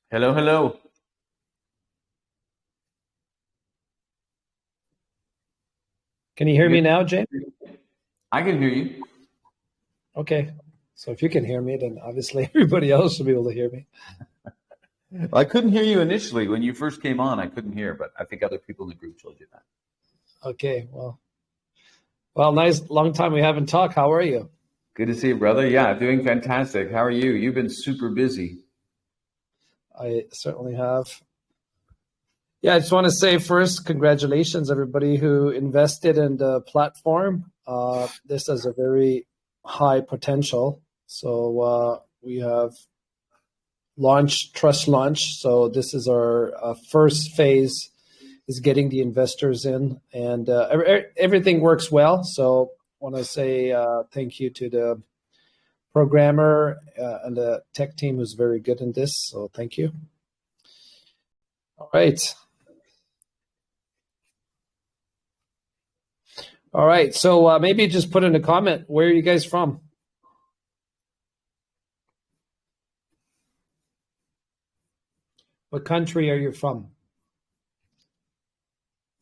Hello, hello. Can you hear me now, James? I can hear you. Okay. So if you can hear me, then obviously everybody else should be able to hear me. I couldn't hear you initially when you first came on. I couldn't hear, but I think other people in the group told you that. Okay. Well, nice. Long time we haven't talked. How are you? Good to see you, brother. Yeah, doing fantastic. How are you? You've been super busy. I certainly have. Yeah, I just want to say first, congratulations, everybody who invested in the platform. This has a very high potential. So we have launched TrustLaunch. So this is our first phase is getting the investors in, and everything works well. So I want to say thank you to the programmer and the tech team who's very good in this. So thank you. All right. All right. So maybe just put in a comment. Where are you guys from? What country are you from?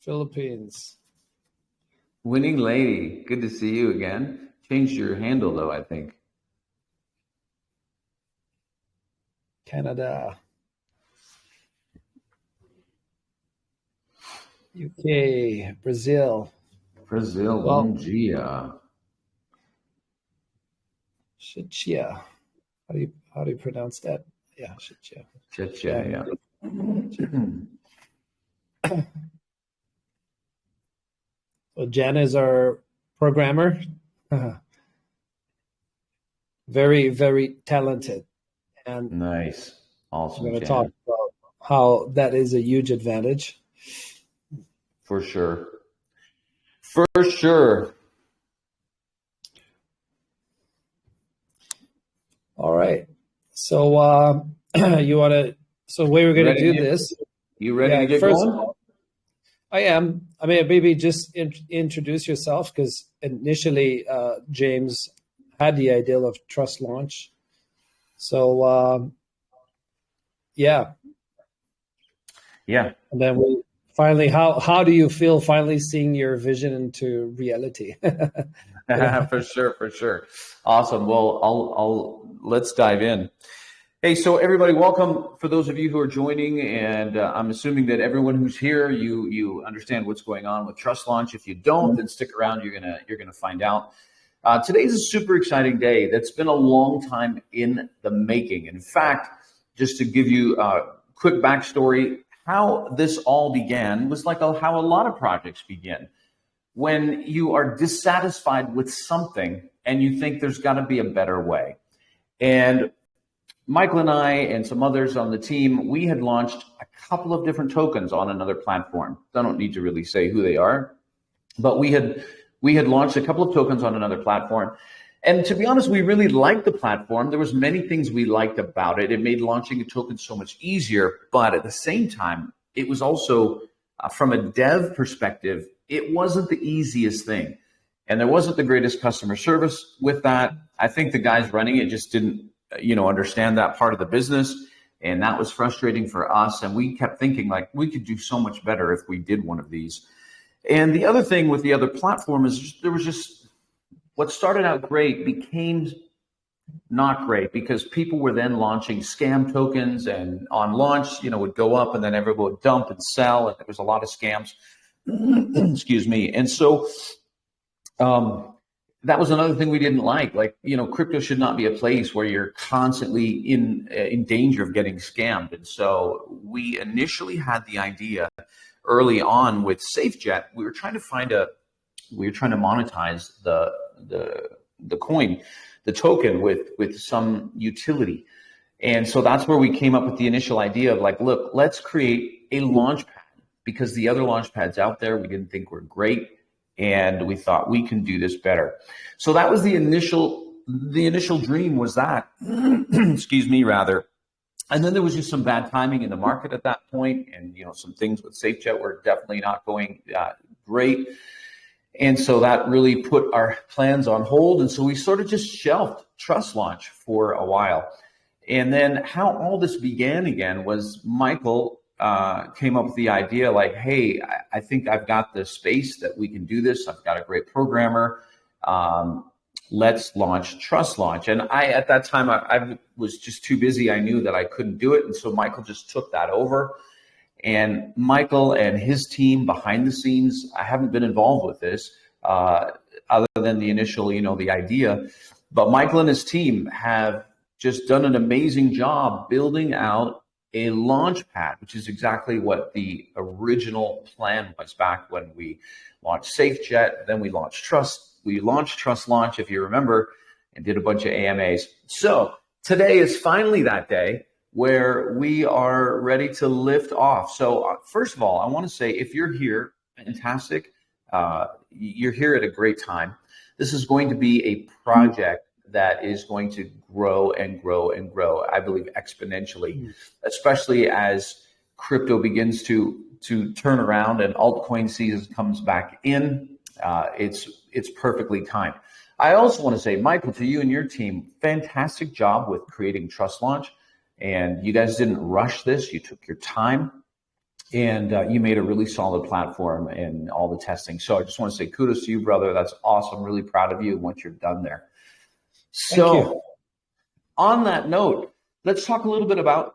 Philippines. Winning lady, good to see you again. Changed your handle though, I think. Canada. UK. Brazil. Brazil, Well, bom dia. Shichia. How do you pronounce that? Yeah, Shichia. Cha-cha, yeah. So Jen is our programmer. Very, very talented. And Nice. I'm Awesome, going to talk Jan. about how that is a huge advantage. For sure. For sure. All right. So you want to, so the way we're going to Ready do to, this, you ready to yeah, get first, going? I am. I mean, maybe just introduce yourself because initially James had the idea of Trust Launch. So yeah, Yeah. and then we finally, how do you feel finally seeing your vision into reality? For sure, for sure. Awesome. Well, let's dive in. Hey, so everybody, welcome. For those of you who are joining, and I'm assuming that everyone who's here, you understand what's going on with Trust Launch. If you don't, then stick around. You're gonna find out. Today's a super exciting day. That's been a long time in the making. In fact, just to give you a quick backstory, how this all began was like how a lot of projects begin. When you are dissatisfied with something and you think there's got to be a better way. And Michael and I and some others on the team, we had launched a couple of different tokens on another platform. I don't need to really say who they are, but we had launched a couple of tokens on another platform. And to be honest, we really liked the platform. There was many things we liked about it. It made launching a token so much easier, but at the same time, it was also from a dev perspective, it wasn't the easiest thing. And there wasn't the greatest customer service with that. I think the guys running it just didn't, understand that part of the business. And that was frustrating for us. And we kept thinking like we could do so much better if we did one of these. And the other thing with the other platform is there was just what started out great became not great because people were then launching scam tokens and on launch, would go up and then everyone would dump and sell. And there was a lot of scams. Excuse me. And so that was another thing we didn't like. Like, crypto should not be a place where you're constantly in danger of getting scammed. And so we initially had the idea early on with SafeJet. We were trying to monetize the coin, the token with some utility. And so that's where we came up with the initial idea of like, look, let's create a launch pad because the other launch pads out there we didn't think were great. And we thought we can do this better. So that was the initial dream was that, excuse me, rather. And then there was just some bad timing in the market at that point. And, some things with SafeJet were definitely not going great. And so that really put our plans on hold. And so we sort of just shelved Trust Launch for a while. And then how all this began again was Michael came up with the idea like, hey, I think I've got the space that we can do this. I've got a great programmer. Let's launch TrustLaunch. And at that time, I was just too busy. I knew that I couldn't do it. And so Michael just took that over. And Michael and his team behind the scenes, I haven't been involved with this other than the initial, the idea. But Michael and his team have just done an amazing job building out a launch pad, which is exactly what the original plan was back when we launched SafeJet. Then we launched TrustLaunch, if you remember, and did a bunch of AMAs. So today is finally that day where we are ready to lift off. So first of all, I want to say, if you're here, fantastic. You're here at a great time. This is going to be a project that is going to grow and grow and grow, I believe, exponentially, especially as crypto begins to turn around and altcoin season comes back in. It's perfectly timed. I also want to say, Michael, to you and your team, fantastic job with creating TrustLaunch. And you guys didn't rush this. You took your time, and you made a really solid platform in all the testing. So I just want to say kudos to you, brother. That's awesome. Really proud of you once you're done there. So on that note, let's talk a little bit about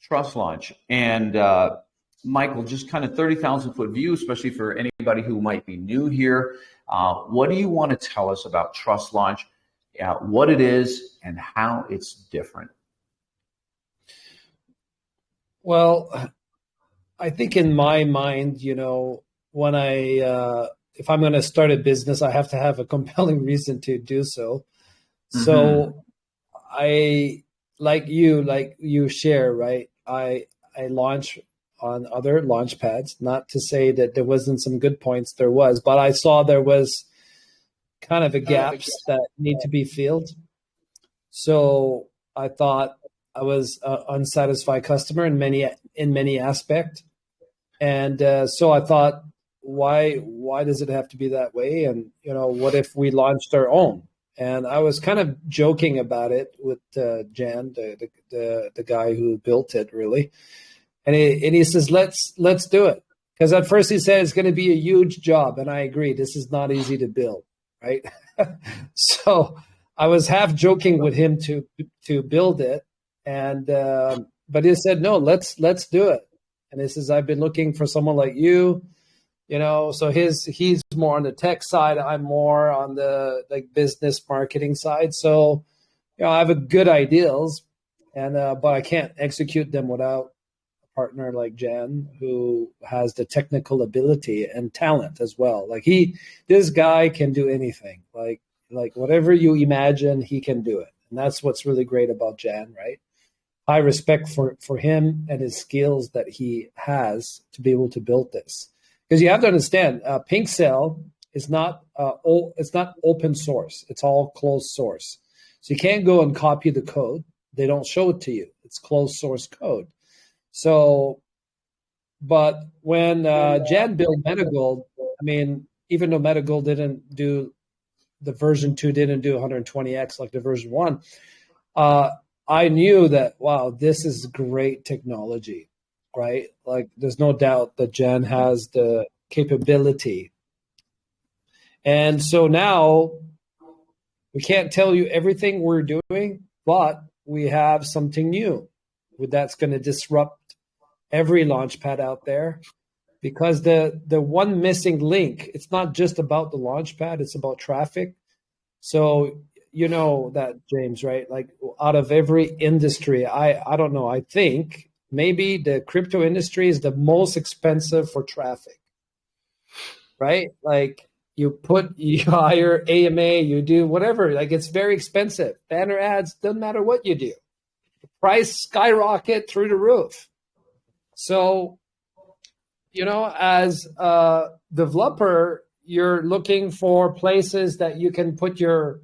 TrustLaunch. And Michael, just kind of 30,000 foot view, especially for anybody who might be new here. What do you want to tell us about TrustLaunch, what it is, and how it's different? Well, I think in my mind, when if I'm going to start a business, I have to have a compelling reason to do so. Mm-hmm. So I, like you share, right? I launch on other launch pads, not to say that there wasn't some good points, there was, but I saw there was kind of a gaps that need to be filled. So I thought I was an unsatisfied customer in many aspects. And so I thought, why does it have to be that way? And, what if we launched our own? And I was kind of joking about it with Jan, the guy who built it, really. And he says, let's do it. Because at first he said it's going to be a huge job. And I agree, this is not easy to build, right? So I was half joking with him to build it. And but he said, no, let's do it. And he says, I've been looking for someone like you. So he's more on the tech side. I'm more on the business marketing side. So, I have a good ideas, and but I can't execute them without a partner like Jan, who has the technical ability and talent as well. This guy can do anything. Like whatever you imagine, he can do it. And that's what's really great about Jan, right? High respect for him and his skills that he has to be able to build this. Because you have to understand, Presale is not it's not open source. It's all closed source. So you can't go and copy the code. They don't show it to you. It's closed source code. So, but when Jan built MetaGold, even though MetaGold didn't do the version 2, didn't do 120x like the version 1, I knew that, wow, this is great technology. Right? There's no doubt that Jan has the capability. And so now we can't tell you everything we're doing, but we have something new that's going to disrupt every launchpad out there, because the one missing link, it's not just about the launchpad, it's about traffic. So you know that, James, right? Out of every industry, I don't know, I think maybe the crypto industry is the most expensive for traffic, right? You hire AMA, you do whatever, it's very expensive. Banner ads, doesn't matter what you do. The price skyrocket through the roof. So, as a developer, you're looking for places that you can put your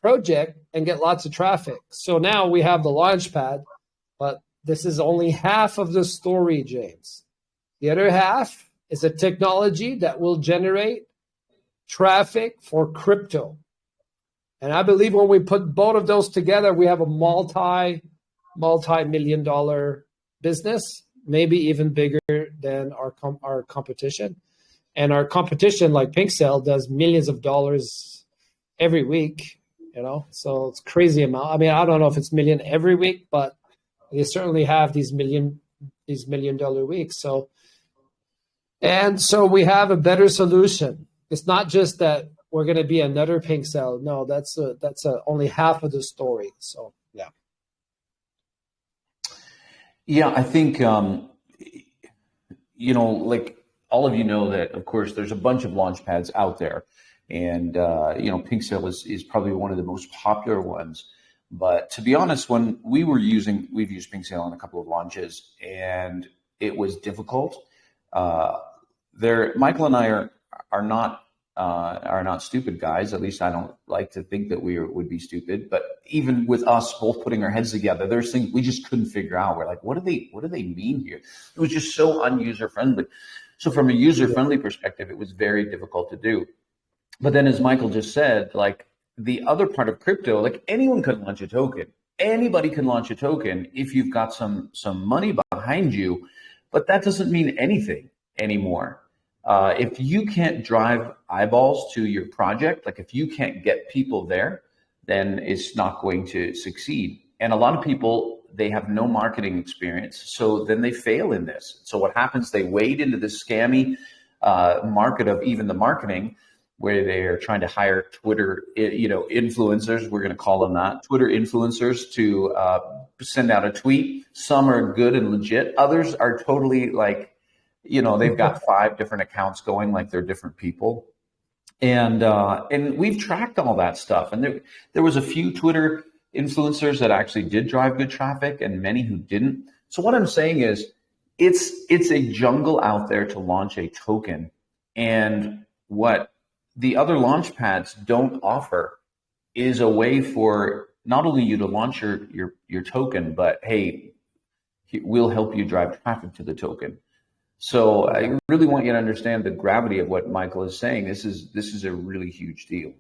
project and get lots of traffic. So now we have the Launchpad, but this is only half of the story, James. The other half is a technology that will generate traffic for crypto. And I believe when we put both of those together, we have a multi-billion multi-million-dollar business, maybe even bigger than our competition. And our competition, like Presale, does millions of dollars every week. So it's crazy amount. I mean, I don't know if it's million every week, but they certainly have these million-dollar weeks. So we have a better solution. It's not just that we're going to be another Presale. No, that's only half of the story. So yeah. Yeah, I think like all of you know that, of course, there's a bunch of launch pads out there, and Presale is probably one of the most popular ones. But to be honest, when we've used Presale on a couple of launches, and it was difficult. Michael and I are not stupid guys. At least I don't like to think that we would be stupid. But even with us both putting our heads together, there's things we just couldn't figure out. We're like, what do they mean here? It was just so user friendly. So from a user friendly perspective, it was very difficult to do. But then, as Michael just said, like the other part of crypto, like anyone can launch a token. Anybody can launch a token if you've got some money behind you, but that doesn't mean anything anymore. If you can't drive eyeballs to your project, like if you can't get people there, then it's not going to succeed. And a lot of people, they have no marketing experience, so then they fail in this. So what happens, they wade into this scammy market of even the marketing, where they are trying to hire Twitter, influencers, we're going to call them that, Twitter influencers to send out a tweet. Some are good and legit. Others are totally like, they've got 5 different accounts going, like they're different people. And we've tracked all that stuff. And there was a few Twitter influencers that actually did drive good traffic and many who didn't. So what I'm saying is it's a jungle out there to launch a token. And what the other launch pads don't offer is a way for not only you to launch your token, but hey, we'll help you drive traffic to the token. So I really want you to understand the gravity of what Michael is saying. This is a really huge deal.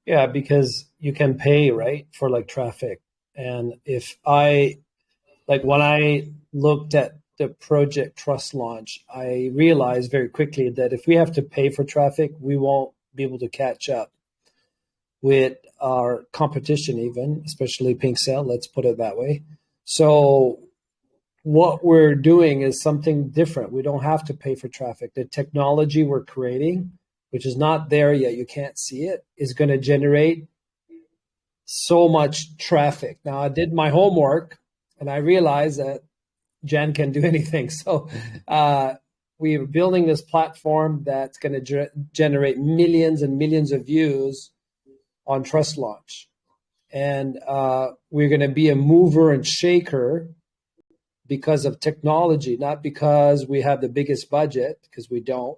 Yeah, because you can pay, right, for like traffic. And when I looked at the project TrustLaunch, I realized very quickly that if we have to pay for traffic, we won't be able to catch up with our competition, even, especially Presale, let's put it that way. So what we're doing is something different. We don't have to pay for traffic. The technology we're creating, which is not there yet, you can't see it, is going to generate so much traffic. Now, I did my homework and I realized that Jan can do anything. So we are building this platform that's going to generate millions and millions of views on TrustLaunch. And we're going to be a mover and shaker because of technology, not because we have the biggest budget, because we don't,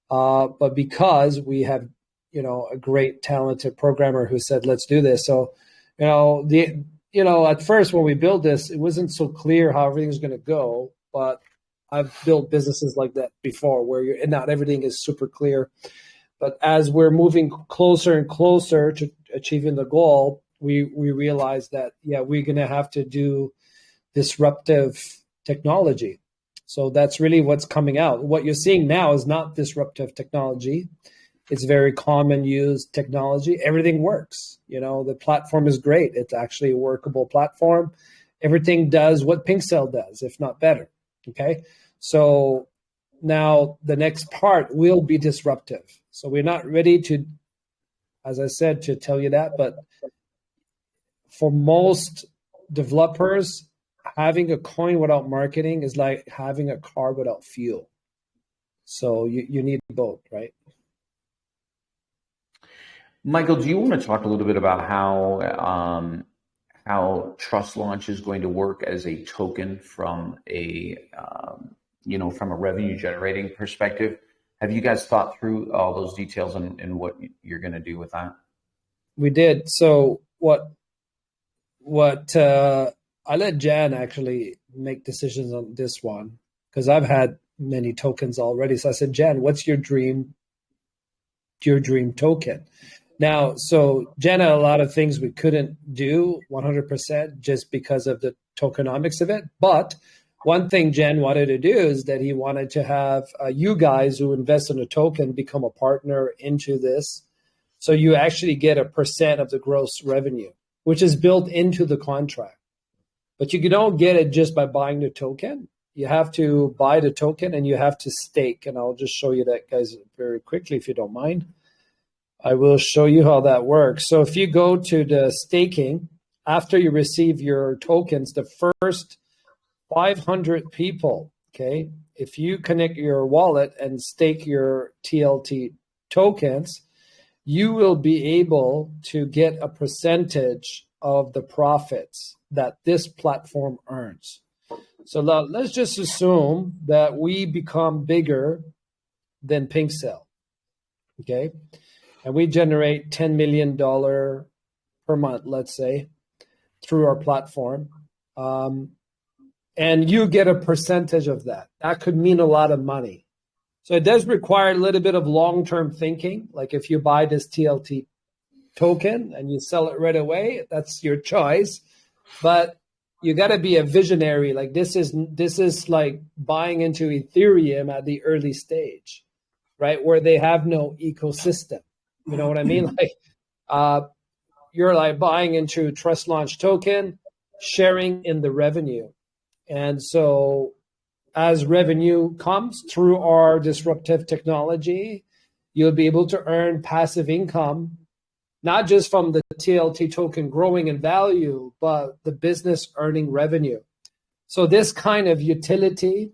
but because we have, a great talented programmer who said, let's do this. So, at first when we built this, it wasn't so clear how everything's going to go, but I've built businesses like that before where not everything is super clear. But as we're moving closer and closer to achieving the goal, we realize that, we're going to have to do disruptive technology. So that's really what's coming out. What you're seeing now is not disruptive technology. It's very common used technology. Everything works. The platform is great. It's actually a workable platform. Everything does what Presale does, if not better. Okay. So now the next part will be disruptive. So we're not ready to, as I said, to tell you that, but for most developers, having a coin without marketing is like having a car without fuel. So you need both, right? Michael, do you want to talk a little bit about how TrustLaunch is going to work as a token from a revenue generating perspective? Have you guys thought through all those details and what you're going to do with that? We did. So what I let Jan actually make decisions on this one because I've had many tokens already. So I said, Jan, what's your dream token? Now, so Jenna, a lot of things we couldn't do 100% just because of the tokenomics of it. But one thing Jen wanted to do is that he wanted to have you guys who invest in a token become a partner into this. So you actually get a percent of the gross revenue, which is built into the contract. But you don't get it just by buying the token. You have to buy the token and you have to stake. And I'll just show you that, guys, very quickly, if you don't mind. I will show you how that works. So if you go to the staking, after you receive your tokens, the first 500 people, okay, if you connect your wallet and stake your TLT tokens, you will be able to get a percentage of the profits that this platform earns. So let's just assume that we become bigger than Presale, okay? And we generate $10 million per month, let's say, through our platform. And you get a percentage of that. That could mean a lot of money. So it does require a little bit of long-term thinking. Like if you buy this TLT token and you sell it right away, that's your choice. But you got to be a visionary. Like this is like buying into Ethereum at the early stage, right? Where they have no ecosystem. You know what I mean? Like you're like buying into TrustLaunch token, sharing in the revenue. And so as revenue comes through our disruptive technology, you'll be able to earn passive income, not just from the TLT token growing in value, but the business earning revenue. So this kind of utility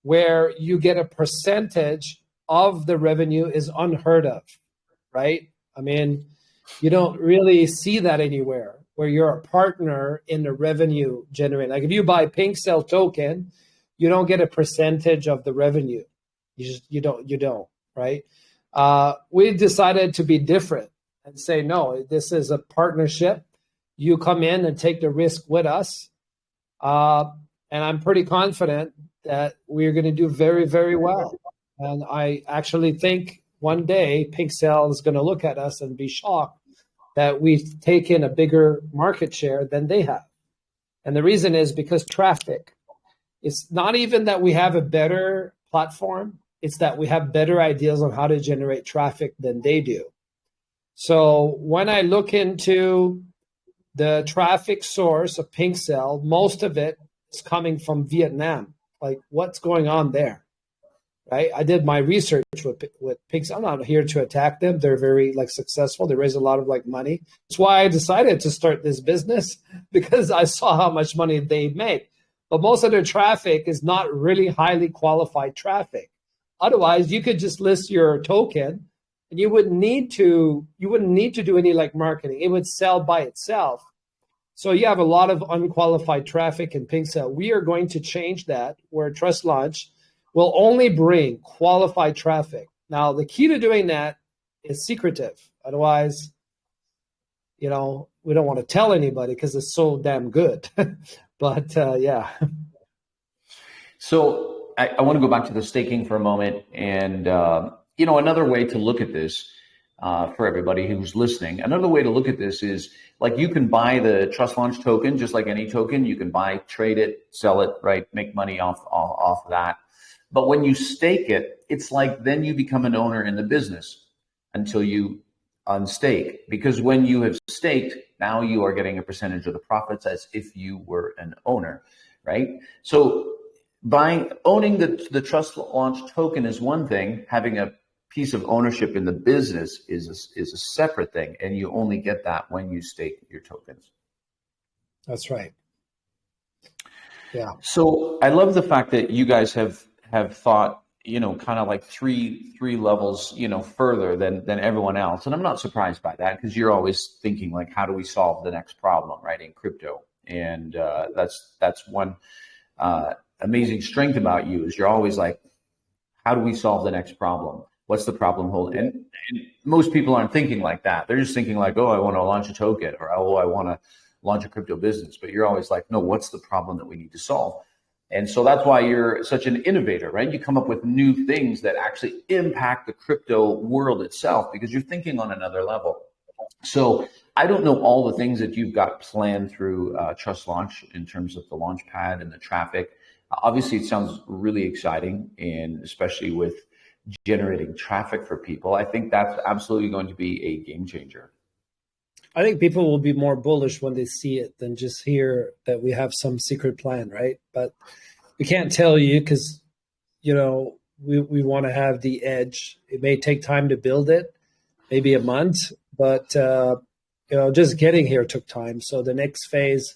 where you get a percentage of the revenue is unheard of, right? I mean, you don't really see that anywhere where you're a partner in the revenue generating. Like if you buy Presale token, you don't get a percentage of the revenue. You don't, right? We decided to be different and say, no, this is a partnership. You come in and take the risk with us. And I'm pretty confident that we're going to do very, very well. And I actually think one day Presale is going to look at us and be shocked that we've taken a bigger market share than they have. And the reason is because traffic. It's not even that we have a better platform. It's that we have better ideas on how to generate traffic than they do. So when I look into the traffic source of Presale, most of it is coming from Vietnam. Like what's going on there? Right? I did my research with Presale. I'm not here to attack them. They're very successful. They raise a lot of money. That's why I decided to start this business, because I saw how much money they make. But most of their traffic is not really highly qualified traffic. Otherwise, you could just list your token and you wouldn't need to do any marketing. It would sell by itself. So you have a lot of unqualified traffic in Presale. We are going to change that, where TrustLaunch will only bring qualified traffic. Now, the key to doing that is secretive. Otherwise, we don't want to tell anybody because it's so damn good. But yeah. So I want to go back to the staking for a moment. And, another way to look at this for everybody who's listening, another way to look at this is you can buy the TrustLaunch token, just like any token. You can buy, trade it, sell it, right? Make money off that. But when you stake it, it's then you become an owner in the business until you unstake. Because when you have staked, now you are getting a percentage of the profits as if you were an owner, right? So owning the TrustLaunch token is one thing. Having a piece of ownership in the business is a separate thing, and you only get that when you stake your tokens. That's right. Yeah. So I love the fact that you guys have thought, kind of three levels, further than everyone else. And I'm not surprised by that, because you're always thinking how do we solve the next problem, right, in crypto? And that's one amazing strength about you, is you're always how do we solve the next problem? What's the problem holding? And most people aren't thinking like that. They're just thinking oh, I want to launch a token, or oh, I want to launch a crypto business. But you're always no, what's the problem that we need to solve? And so that's why you're such an innovator, right? You come up with new things that actually impact the crypto world itself because you're thinking on another level. So I don't know all the things that you've got planned through TrustLaunch in terms of the launch pad and the traffic. Obviously, it sounds really exciting, and especially with generating traffic for people, I think that's absolutely going to be a game changer. I think people will be more bullish when they see it than just hear that we have some secret plan, right? But we can't tell you because, we want to have the edge. It may take time to build it, maybe a month, but, just getting here took time. So the next phase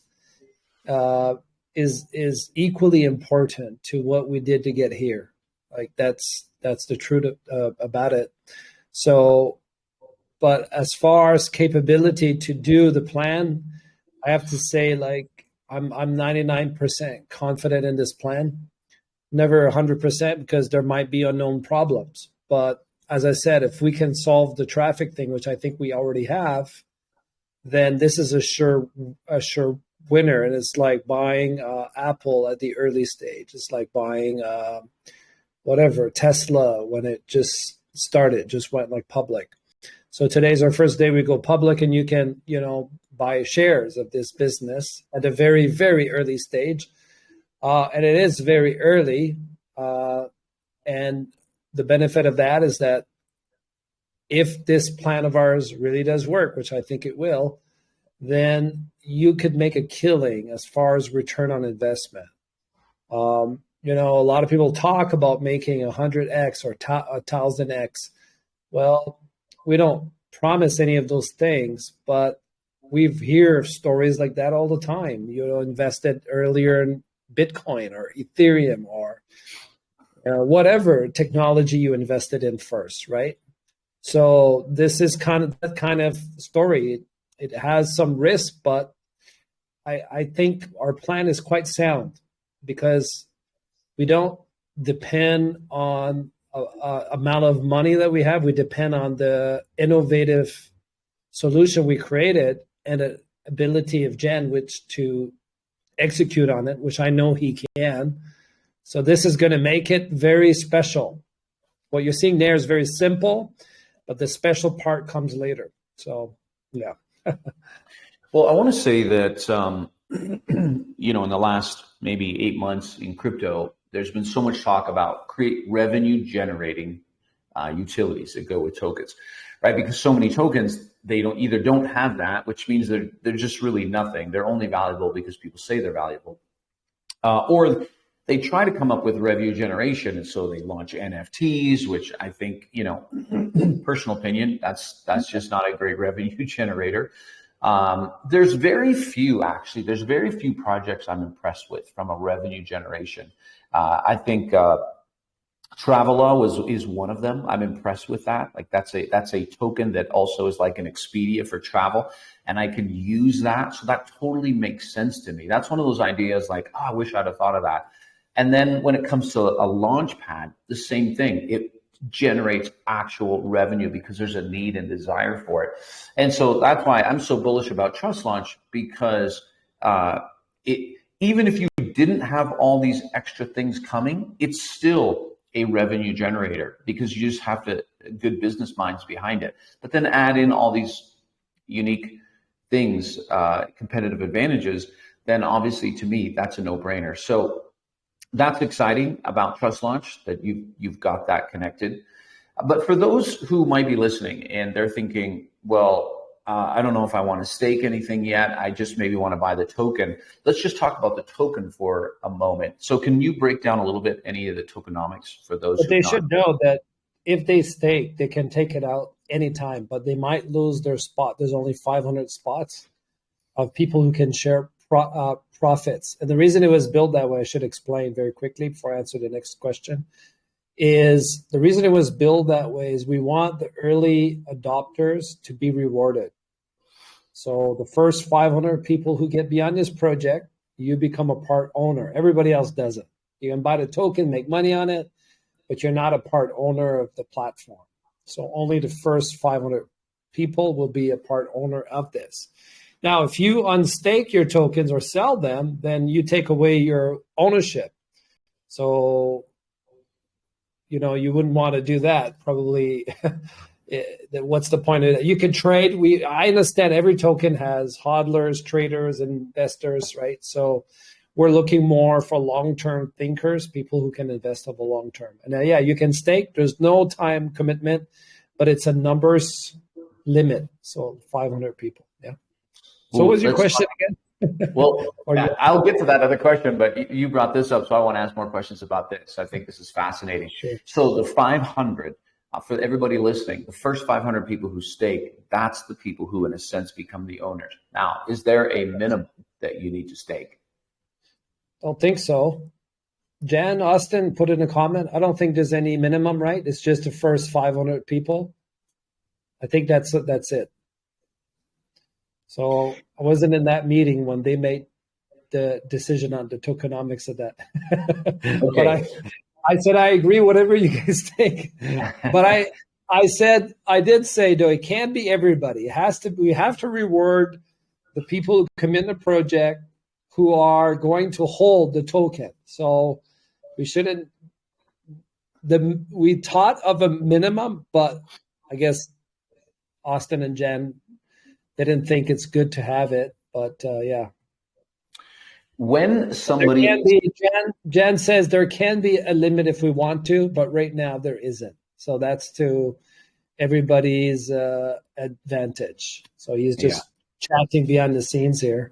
is equally important to what we did to get here. Like that's the truth about it. So, but as far as capability to do the plan, I have to say, like, I'm 99% confident in this plan. Never 100% because there might be unknown problems. But as I said, if we can solve the traffic thing, which I think we already have, then this is a sure winner. And it's like buying Apple at the early stage. It's like buying Tesla when it just started, just went like public. So today's our first day we go public, and you can, buy shares of this business at a very, very early stage. And it is very early. And the benefit of that is that if this plan of ours really does work, which I think it will, then you could make a killing as far as return on investment. A lot of people talk about making 100x or 1000x. Well, we don't promise any of those things, but we've heard stories like that all the time. Invested earlier in Bitcoin or Ethereum or whatever technology you invested in first, right? So this is kind of that kind of story. It has some risk, but I think our plan is quite sound because we don't depend on amount of money that we have. We depend on the innovative solution we created and the ability of Jen, which to execute on it, which I know he can. So this is going to make it very special. What you're seeing there is very simple, but the special part comes later. So, yeah. Well, I want to say that, in the last maybe 8 months in crypto, there's been so much talk about create revenue generating utilities that go with tokens, right? Because so many tokens, they don't have that, which means they're just really nothing. They're only valuable because people say they're valuable, or they try to come up with revenue generation, and so they launch NFTs, which I think, personal opinion, that's just not a great revenue generator. There's very few projects I'm impressed with from a revenue generation. I think Travala is one of them. I'm impressed with that. Like that's a token that also is like an Expedia for travel, and I can use that. So that totally makes sense to me. That's one of those ideas like, I wish I'd have thought of that. And then when it comes to a launch pad, the same thing. It generates actual revenue because there's a need and desire for it. And so that's why I'm so bullish about TrustLaunch, because even if you didn't have all these extra things coming, it's still a revenue generator because you just have good business minds behind it. But then add in all these unique things, competitive advantages, then obviously to me, that's a no-brainer. So that's exciting about TrustLaunch that you've got that connected. But for those who might be listening and they're thinking, well, I don't know if I want to stake anything yet. I just maybe want to buy the token. Let's just talk about the token for a moment. So can you break down a little bit any of the tokenomics for those? But they should know that if they stake, they can take it out anytime, but they might lose their spot. There's only 500 spots of people who can share profits. And the reason it was built that way, I should explain very quickly before I answer the next question, is the reason it was built that way is we want the early adopters to be rewarded. So the first 500 people who get beyond this project, you become a part owner. Everybody else doesn't. You can buy the token, make money on it, but you're not a part owner of the platform. So only the first 500 people will be a part owner of this. Now, if you unstake your tokens or sell them, then you take away your ownership. So, you wouldn't want to do that. Probably, what's the point of it? You can trade. I understand every token has hodlers, traders, investors, right? So we're looking more for long-term thinkers, people who can invest over long term. And yeah, you can stake. There's no time commitment, but it's a numbers limit. So 500 people. Yeah. So what was your question again? Well, I'll get to that other question, but you brought this up, so I want to ask more questions about this. I think this is fascinating. Sure. So the 500, for everybody listening, the first 500 people who stake, that's the people who, in a sense, become the owners. Now, is there a minimum that you need to stake? Don't think so. Jan, Austin, put in a comment. I don't think there's any minimum, right? It's just the first 500 people. I think that's it. So I wasn't in that meeting when they made the decision on the tokenomics of that. Okay. But I said, I agree, whatever you guys think. But I did say, though, it can't be everybody. We have to reward the people who come in the project who are going to hold the token. So we shouldn't, we thought of a minimum, but I guess Austin and Jen, they didn't think it's good to have it, but yeah. When somebody... Jen says there can be a limit if we want to, but right now there isn't. So that's to everybody's advantage. So he's just chatting behind the scenes here,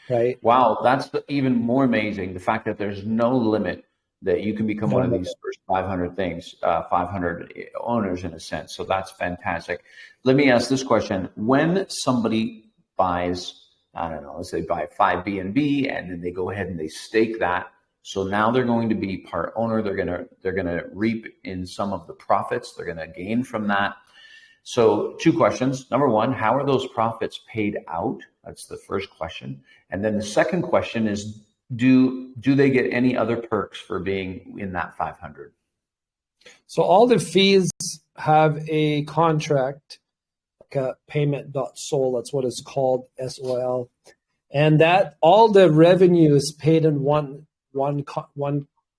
right? Wow, that's even more amazing. The fact that there's no limit, that you can become one of these first 500 things, 500 owners in a sense. So that's fantastic. Let me ask this question. When somebody buys, I don't know, let's say buy 5 BNB and then they go ahead and they stake that. So now they're going to be part owner. They're going to reap in some of the profits. They're going to gain from that. So 2 questions. Number 1, how are those profits paid out? That's the first question. And then the second question is, do they get any other perks for being in that 500? So all the fees have a contract, like a payment.sol, that's what it's called, SOL. And that all the revenue is paid in one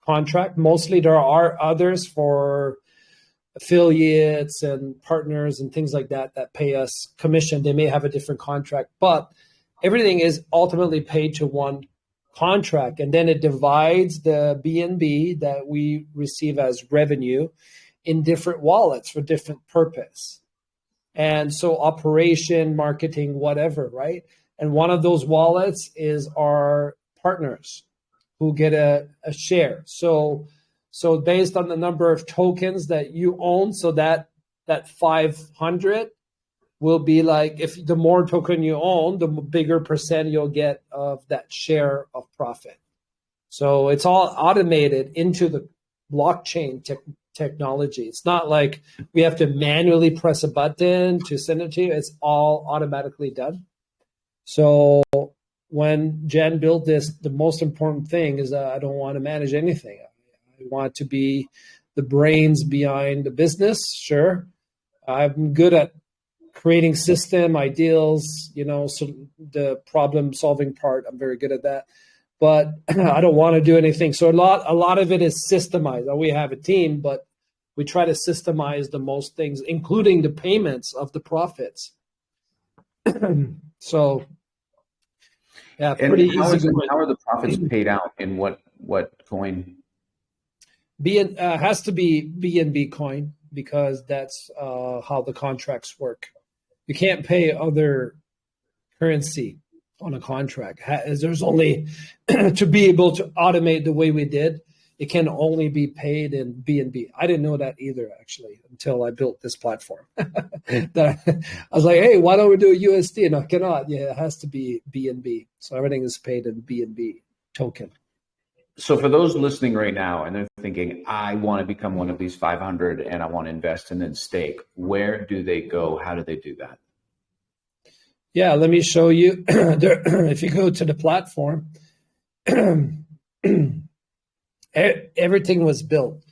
contract. Mostly there are others for affiliates and partners and things like that pay us commission. They may have a different contract, but everything is ultimately paid to one contract, and then it divides the BNB that we receive as revenue in different wallets for different purpose. And so operation, marketing, whatever, right? And one of those wallets is our partners who get a share. So based on the number of tokens that you own, so that 500 will be like, if the more token you own, the bigger percent you'll get of that share of profit. So it's all automated into the blockchain technology. It's not like we have to manually press a button to send it to you. It's all automatically done. So when Jen built this, the most important thing is that I don't want to manage anything. I want to be the brains behind the business. Sure, I'm good at creating system ideals, so the problem solving part, I'm very good at that, but I don't want to do anything. So a lot of it is systemized. We have a team, but we try to systemize the most things, including the payments of the profits. So yeah, pretty easy. How are the profits paid out in what coin? Has to be BNB coin, because that's how the contracts work. You can't pay other currency on a contract. There's only, to be able to automate the way we did, it can only be paid in BNB. I didn't know that either, actually, until I built this platform. I was like, hey, why don't we do USD? No, cannot. Yeah, it has to be BNB. So everything is paid in BNB token. So for those listening right now and they're thinking, I want to become one of these 500 and I want to invest and then stake, where do they go? How do they do that? Yeah, let me show you. If you go to the platform, everything was built.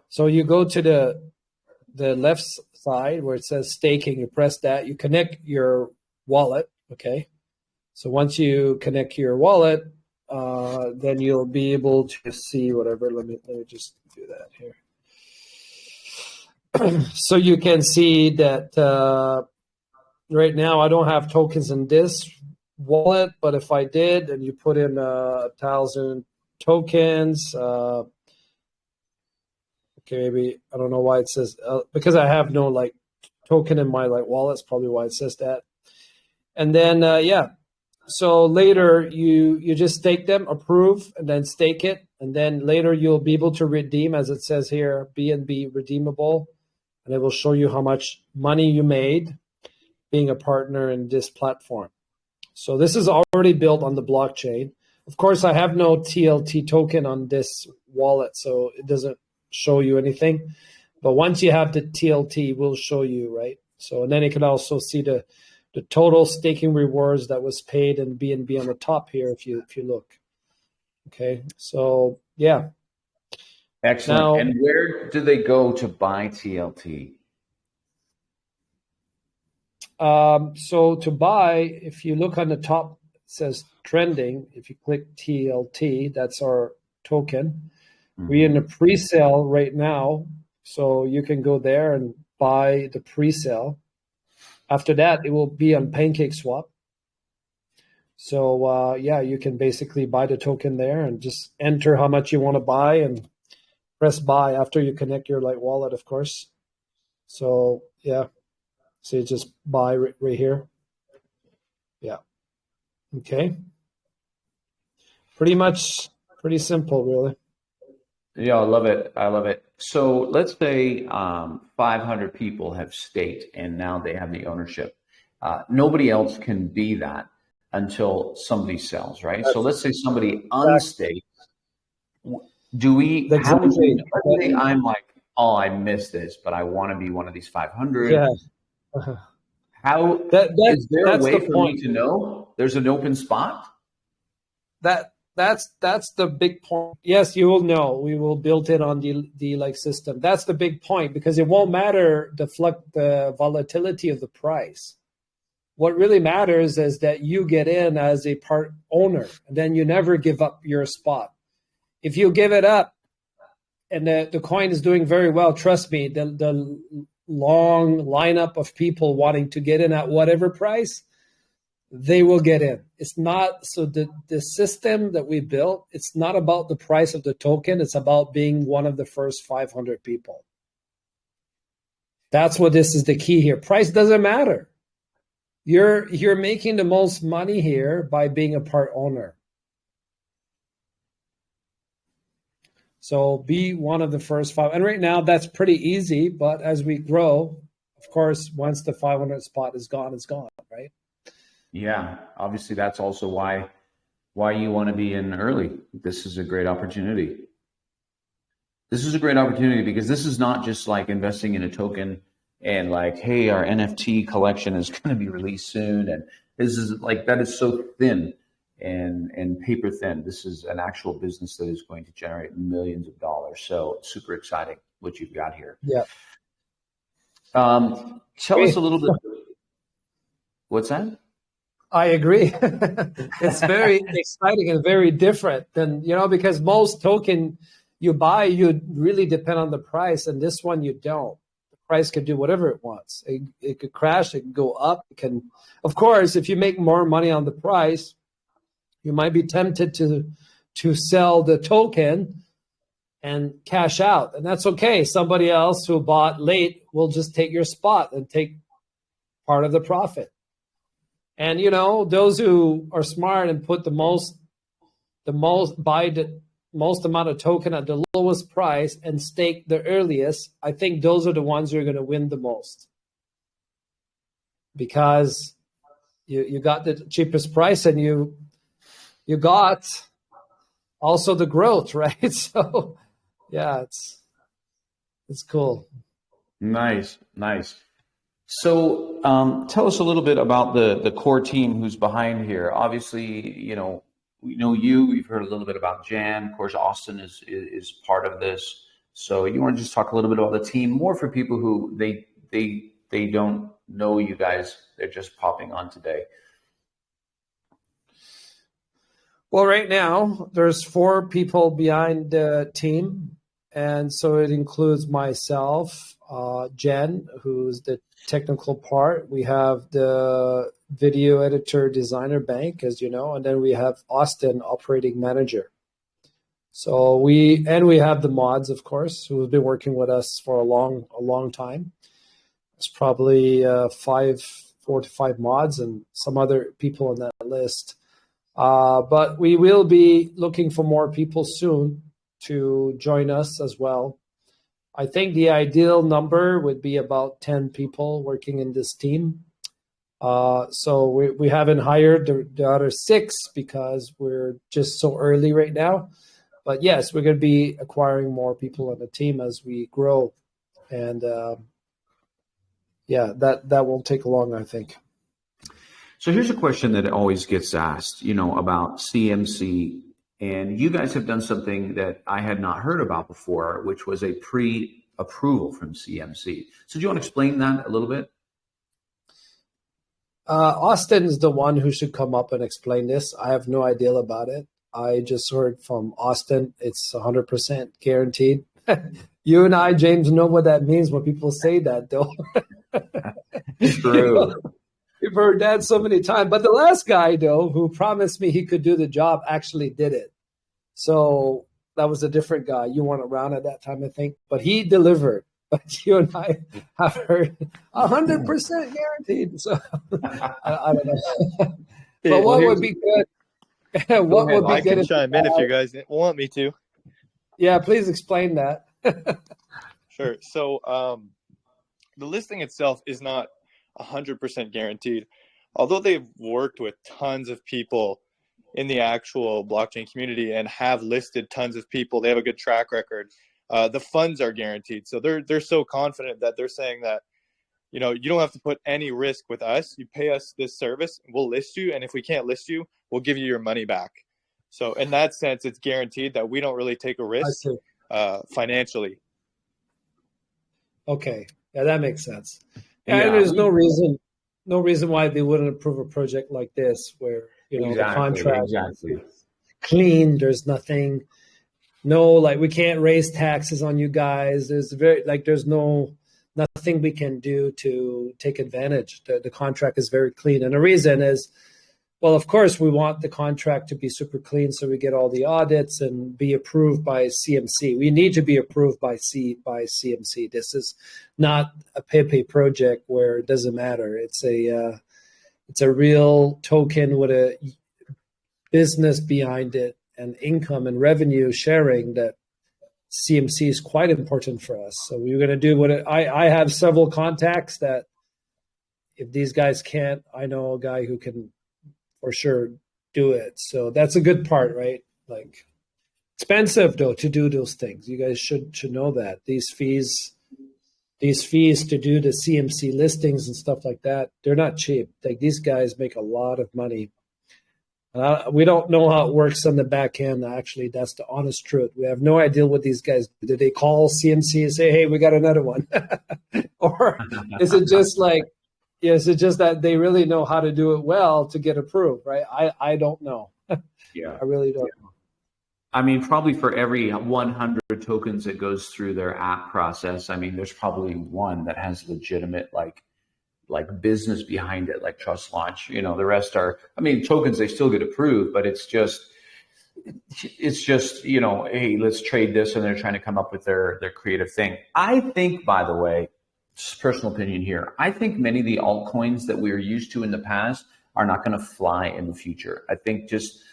So you go to the left side where it says staking, you press that, you connect your wallet, okay? So once you connect your wallet, then you'll be able to see whatever. Let me just do that here. So you can see that right now I don't have tokens in this wallet, but if I did and you put in 1,000 tokens, okay, maybe I don't know why it says because I have no like token in my like wallet. That's probably why it says that. And then so later you just stake them, approve, and then stake it, and then later you'll be able to redeem, as it says here, BNB redeemable, and it will show you how much money you made being a partner in this platform. So this is already built on the blockchain. Of course, I have no TLT token on this wallet, so it doesn't show you anything. But once you have the TLT, it will show you, right? So, and then you can also see the total staking rewards that was paid in BNB on the top here if you look. Okay, so yeah. Excellent. Now, and where do they go to buy TLT? So to buy, if you look on the top, it says trending. If you click TLT, that's our token. Mm-hmm. We're in the pre-sale right now, so you can go there and buy the pre-sale. After that, it will be on PancakeSwap. So yeah, you can basically buy the token there and just enter how much you want to buy and press buy after you connect your Light wallet, of course. So yeah. So you just buy right here. Yeah. Okay. Pretty simple, really. Yeah, I love it. I love it. So let's say 500 people have staked and now they have the ownership. Nobody else can be that until somebody sells, right? So let's say somebody unstaked. Do we, I'm like, oh, I missed this, but I want to be one of these 500. Yeah. How is there a way for me to know there's an open spot? That's the big point. Yes, you will know. We will build it on the like system. That's the big point, because it won't matter the volatility of the price. What really matters is that you get in as a part owner, and then you never give up your spot. If you give it up and the coin is doing very well, trust me, the long lineup of people wanting to get in at whatever price, they will get in. It's not, so the system that we built, it's not about the price of the token, it's about being one of the first 500 people. That's what this is the key here. Price doesn't matter. You're making the most money here by being a part owner. So be one of the first 5. And right now that's pretty easy, but as we grow, of course, once the 500 spot is gone, it's gone, right? Yeah, obviously that's also why you want to be in early. This is a great opportunity. This is a great opportunity because this is not just like investing in a token and like, hey, our NFT collection is going to be released soon. And this is like, that is so thin and paper thin. This is an actual business that is going to generate millions of dollars. So super exciting what you've got here. Yeah. Tell us a little bit. What's that? I agree. It's very exciting and very different than, because most token you buy, you really depend on the price. And this one, you don't. The price can do whatever it wants. It could crash. It can go up. It can, of course, if you make more money on the price, you might be tempted to sell the token and cash out. And that's okay. Somebody else who bought late will just take your spot and take part of the profit. And, those who are smart and put buy the most amount of token at the lowest price and stake the earliest, I think those are the ones who are going to win the most. Because you got the cheapest price and you got also the growth, right? So, yeah, it's cool. Nice. So tell us a little bit about the core team who's behind here. Obviously, we know you. We've heard a little bit about Jan. Of course, Austin is part of this. So you want to just talk a little bit about the team, more for people who they don't know you guys. They're just popping on today. Well, right now there's 4 people behind the team, and so it includes myself, Jen, who's the technical part. We have the video editor, designer, bank, as you know, and then we have Austin, operating manager. So we have the mods, of course, who have been working with us for a long time. It's probably 4 to 5 mods and some other people on that list. But we will be looking for more people soon to join us as well. I think the ideal number would be about 10 people working in this team. So we haven't hired the other 6 because we're just so early right now. But yes, we're going to be acquiring more people on the team as we grow. And that won't take long, I think. So here's a question that always gets asked, about CMC. And you guys have done something that I had not heard about before, which was a pre-approval from CMC. So do you want to explain that a little bit? Austin is the one who should come up and explain this. I have no idea about it. I just heard from Austin. It's 100% guaranteed. You and I, James, know what that means when people say that, though. True. We've heard that so many times. But the last guy, though, who promised me he could do the job actually did it. So that was a different guy. You weren't around at that time, I think. But he delivered. But you and I have heard 100% guaranteed. So I don't know. But what would be good? What would be I good? can chime in if you guys want me to. Yeah, please explain that. Sure. So the listing itself is not 100% guaranteed. Although they've worked with tons of people in the actual blockchain community and have listed tons of people, they have a good track record. The funds are guaranteed. So they're so confident that they're saying that, you don't have to put any risk with us. You pay us this service, we'll list you. And if we can't list you, we'll give you your money back. So in that sense, it's guaranteed that we don't really take a risk financially. Okay. Yeah, that makes sense. Yeah, Yeah. and there's no reason why they wouldn't approve a project like this where, the contract is clean. There's nothing, we can't raise taxes on you guys. There's nothing we can do to take advantage. The contract is very clean. And the reason is, well, of course, we want the contract to be super clean so we get all the audits and be approved by CMC. We need to be approved by CMC. This is not a Pepe project where it doesn't matter. It's a real token with a business behind it and income and revenue sharing that CMC is quite important for us. So we're going to do I have several contacts that if these guys can't, I know a guy who can for sure do it. So that's a good part, right? Expensive though to do those things. You guys should know that these fees to do the CMC listings and stuff like that, they're not cheap. These guys make a lot of money. We don't know how it works on the back end. Actually, that's the honest truth. We have no idea what these guys do. Did they call CMC and say, "Hey, we got another one," or is it just is it just that they really know how to do it well to get approved? Right? I don't know. Yeah, I really don't know. I mean, probably for every 100 tokens that goes through their app process, there's probably one that has legitimate business behind it, like TrustLaunch. The rest are, tokens, they still get approved, but it's just, hey, let's trade this, and they're trying to come up with their creative thing. I think, by the way, just personal opinion here, I think many of the altcoins that we were used to in the past are not going to fly in the future. I think just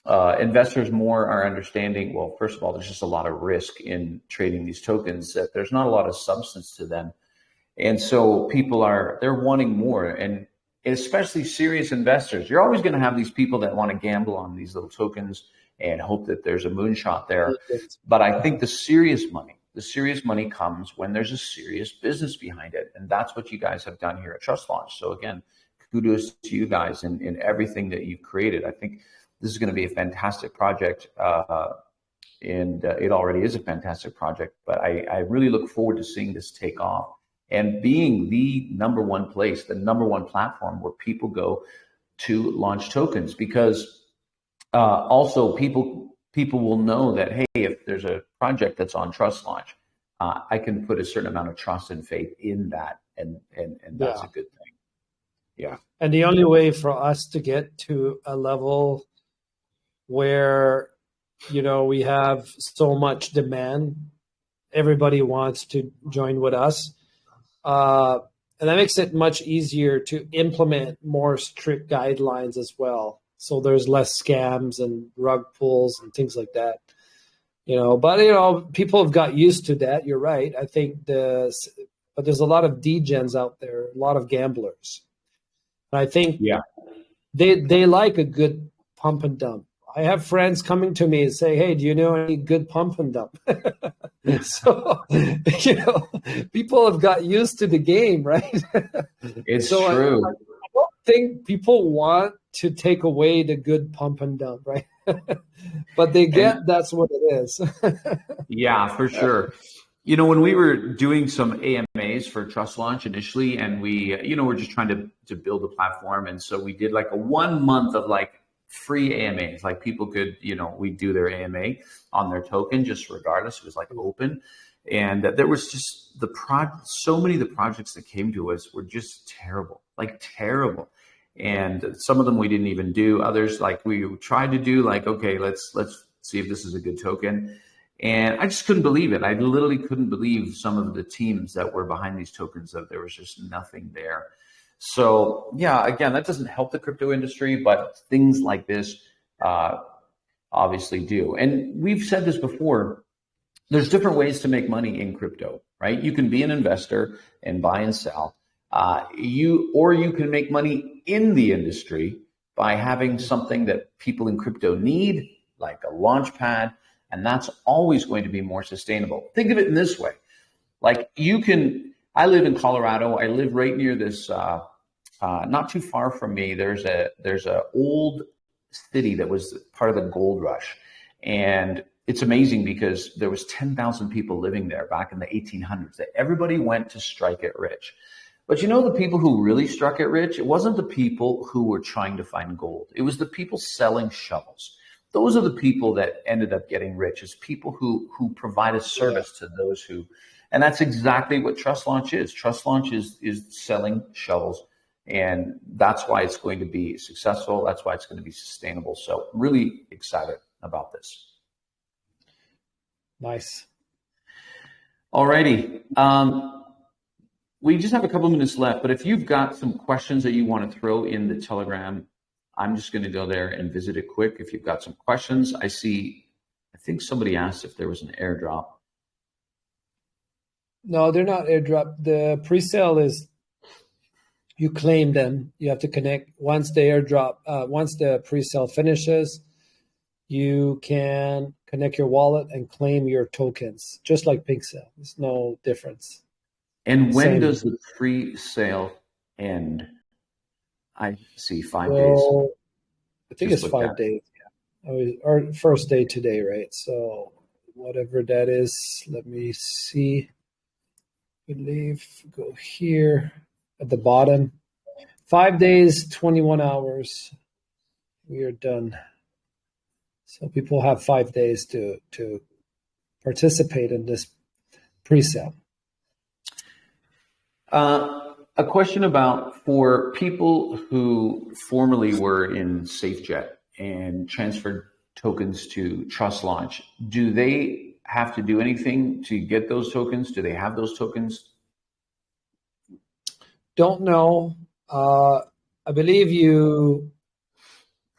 investors more are understanding, well, first of all, there's just a lot of risk in trading these tokens, that there's not a lot of substance to them. And so people they're wanting more, and especially serious investors. You're always going to have these people that want to gamble on these little tokens and hope that there's a moonshot there. But I think the serious money comes when there's a serious business behind it. And that's what you guys have done here at TrustLaunch. So again, kudos to you guys in everything that you've created. I think this is going to be a fantastic project. And it already is a fantastic project, but I really look forward to seeing this take off and being the number one place, the number one platform where people go to launch tokens. Because also people will know that, hey, if there's a project that's on TrustLaunch, I can put a certain amount of trust and faith in that, and that's a good thing. Yeah. And the only way for us to get to a level where, we have so much demand, everybody wants to join with us. And that makes it much easier to implement more strict guidelines as well. So there's less scams and rug pulls and things like that. But people have got used to that. You're right. I think but there's a lot of degens out there, a lot of gamblers. And I think they like a good pump and dump. I have friends coming to me and say, "Hey, do you know any good pump and dump?" So, people have got used to the game, right? It's true. I don't think people want to take away the good pump and dump, right? But that's what it is. Yeah, for sure. When we were doing some AMAs for TrustLaunch initially, and we, we're just trying to build a platform. And so we did like a 1 month of like free AMAs, like people could, we'd do their AMA on their token, just regardless. It was like open. And there was just so many of the projects that came to us were just terrible. And some of them we didn't even do. Others, like we tried to do, like, okay, let's see if this is a good token. And I just couldn't believe it. I literally couldn't believe some of the teams that were behind these tokens, that there was just nothing there. So yeah, again, that doesn't help the crypto industry, but things like this obviously do. And we've said this before, there's different ways to make money in crypto, right? You can be an investor and buy and sell. You can make money in the industry by having something that people in crypto need, like a launch pad, and that's always going to be more sustainable. Think of it in this way. Like I live in Colorado. I live right near this, not too far from me, there's a old city that was part of the gold rush. And it's amazing because there was 10,000 people living there back in the 1800s. That everybody went to strike it rich. But the people who really struck it rich, it wasn't the people who were trying to find gold. It was the people selling shovels. Those are the people that ended up getting rich, is people who provide a service to those who, and that's exactly what TrustLaunch is. TrustLaunch is selling shovels, and that's why it's going to be successful. That's why it's going to be sustainable. So really excited about this. Nice. All righty. We just have a couple minutes left, but if you've got some questions that you want to throw in the Telegram, I'm just going to go there and visit it quick. If you've got some questions, I think somebody asked if there was an airdrop. No, they're not airdrop. The pre-sale is, you claim them. You have to connect once the airdrop, once the pre-sale finishes, you can connect your wallet and claim your tokens, just like Pink Sale. There's no difference. And when does the pre-sale end? I see 5 days. I think it's 5 days. Yeah. Our first day today, right? So whatever that is, let me see. I believe go here at the bottom. 5 days, 21 hours. We are done. So people have 5 days to participate in this pre-sale. A question about, for people who formerly were in SafeJet and transferred tokens to TrustLaunch, do they have to do anything to get those tokens? Do they have those tokens? Don't know. I believe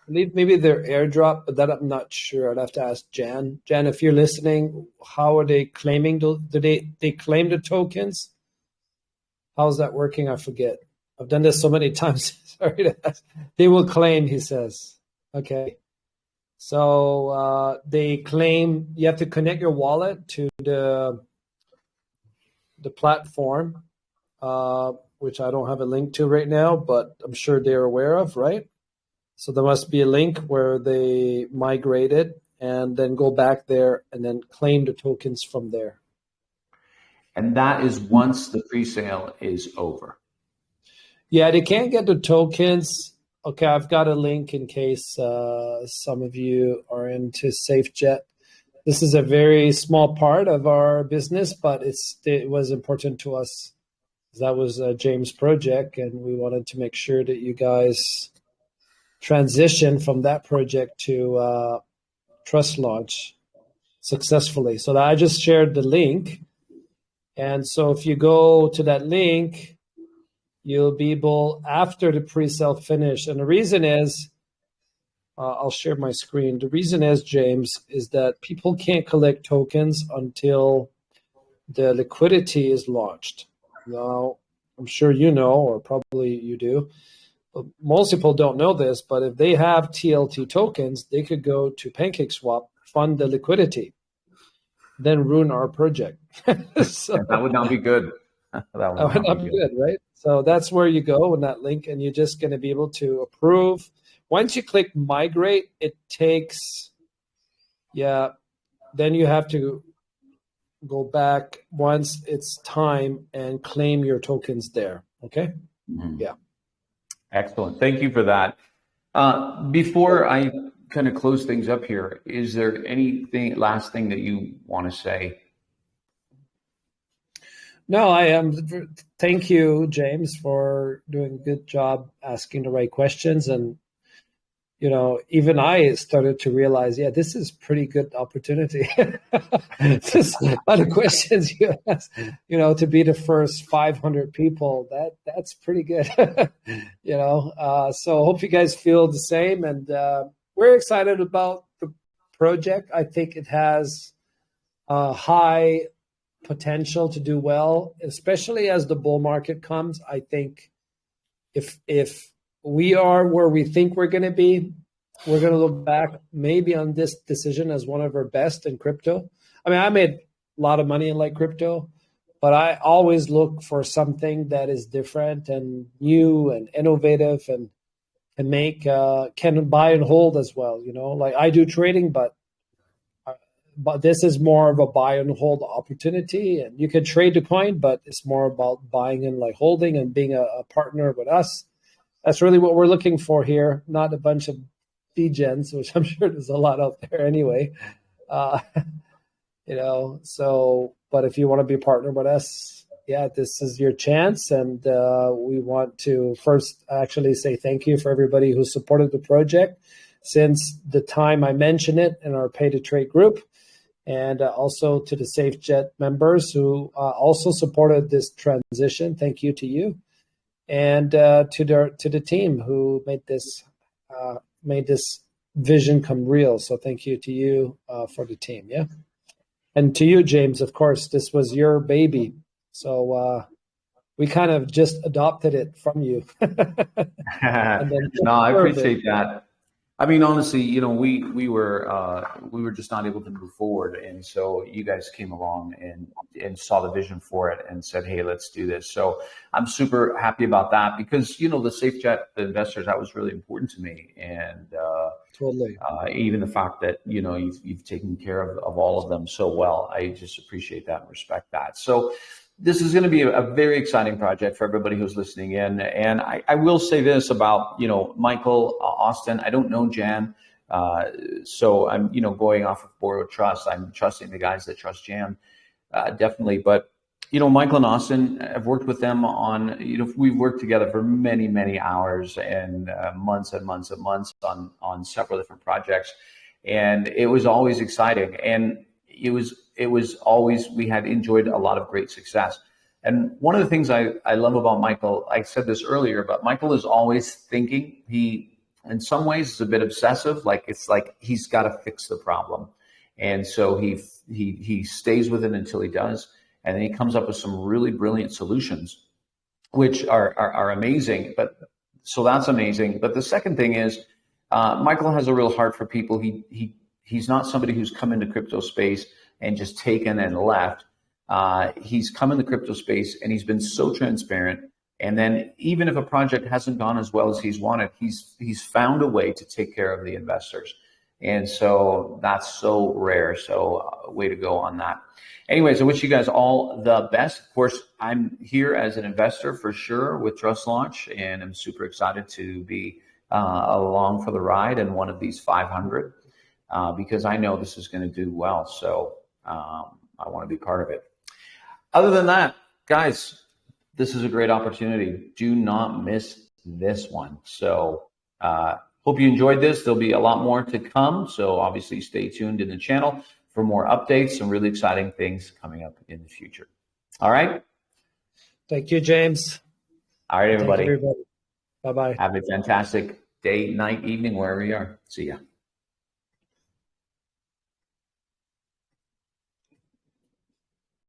maybe they're airdrop, but that I'm not sure. I'd have to ask Jan. Jan, if you're listening, how are they claiming? Do they claim the tokens? How's that working? I forget. I've done this so many times. Sorry to ask. They will claim, he says. Okay. So they claim you have to connect your wallet to the platform, which I don't have a link to right now, but I'm sure they're aware of, right? So there must be a link where they migrated and then go back there and then claim the tokens from there. And that is once the pre-sale is over. Yeah, they can't get the tokens okay, I've got a link in case some of you are into SafeJet. This is a very small part of our business, but it was important to us. That was James' project, and we wanted to make sure that you guys transition from that project to TrustLaunch successfully. So I just shared the link. And so if you go to that link, you'll be able, after the pre-sale finish, and the reason is, I'll share my screen. The reason is, James, is that people can't collect tokens until the liquidity is launched. Now, I'm sure you know, or probably you do, but most people don't know this, but if they have TLT tokens, they could go to PancakeSwap, fund the liquidity, then ruin our project. So, that would not be good. That would not be good, right? So that's where you go in that link, and you're just going to be able to approve. Once you click migrate, it takes, then you have to go back once it's time and claim your tokens there. Okay? Mm-hmm. Yeah. Excellent. Thank you for that. Before I kind of close things up here, is there anything, last thing that you want to say? No, I am. Thank you, James, for doing a good job asking the right questions. And, you know, even I started to realize, this is pretty good opportunity. Just a lot of questions you ask, you know, to be the first 500 people, that's pretty good, you know. So hope you guys feel the same. And we're excited about the project. I think it has high potential to do well, especially as the bull market comes. I think if we are where we think we're going to be, we're going to look back maybe on this decision as one of our best in crypto. I mean, I made a lot of money in like crypto, but I always look for something that is different and new and innovative and can buy and hold as well. You know, like I do trading, but this is more of a buy and hold opportunity. And you can trade the coin, but it's more about buying and like holding and being a partner with us. That's really what we're looking for here, not a bunch of degens, which I'm sure there's a lot out there anyway. You know, so, but if you want to be a partner with us, this is your chance. And we want to first actually say thank you for everybody who supported the project since the time I mentioned it in our Pay to Trade group. And also to the SafeJet members who also supported this transition. Thank you to you, and to the team who made this vision come real. So thank you to you for the team, and to you, James. Of course, this was your baby, so we kind of just adopted it from you. No, I appreciate that. I mean, honestly, you know, we were just not able to move forward, and so you guys came along and saw the vision for it and said, "Hey, let's do this." So I'm super happy about that because you know the SafeJet, the investors, that was really important to me, and totally. Even the fact that you know you've taken care of all of them so well, I just appreciate that and respect that. So this is going to be a very exciting project for everybody who's listening in. And I will say this about, you know, Michael, Austin, I don't know Jan. So I'm, you know, going off of borrowed trust. I'm trusting the guys that trust Jan, definitely. But, you know, Michael and Austin, I've worked with them on, you know, we've worked together for many, many hours and months and months and months on several different projects. And it was always exciting. And it was always, we had enjoyed a lot of great success. And one of the things I love about Michael, I said this earlier, but Michael is always thinking. He, in some ways, is a bit obsessive. Like it's like he's got to fix the problem. And so he stays with it until he does. And then he comes up with some really brilliant solutions, which are amazing. But so that's amazing. But the second thing is, Michael has a real heart for people. He's not somebody who's come into crypto space and just taken and left. He's come in the crypto space and he's been so transparent. And then even if a project hasn't gone as well as he's wanted, he's found a way to take care of the investors. And so that's so rare. So way to go on that. Anyways, I wish you guys all the best. Of course, I'm here as an investor for sure with TrustLaunch, and I'm super excited to be along for the ride in one of these 500 because I know this is going to do well. So I want to be part of it. Other than that, guys, this is a great opportunity. Do not miss this one. So hope you enjoyed this. There'll be a lot more to come. So obviously stay tuned in the channel for more updates, some really exciting things coming up in the future. All right. Thank you, James. All right, everybody. Thank you, everybody. Bye-bye. Have a fantastic day, night, evening, wherever you are. See ya.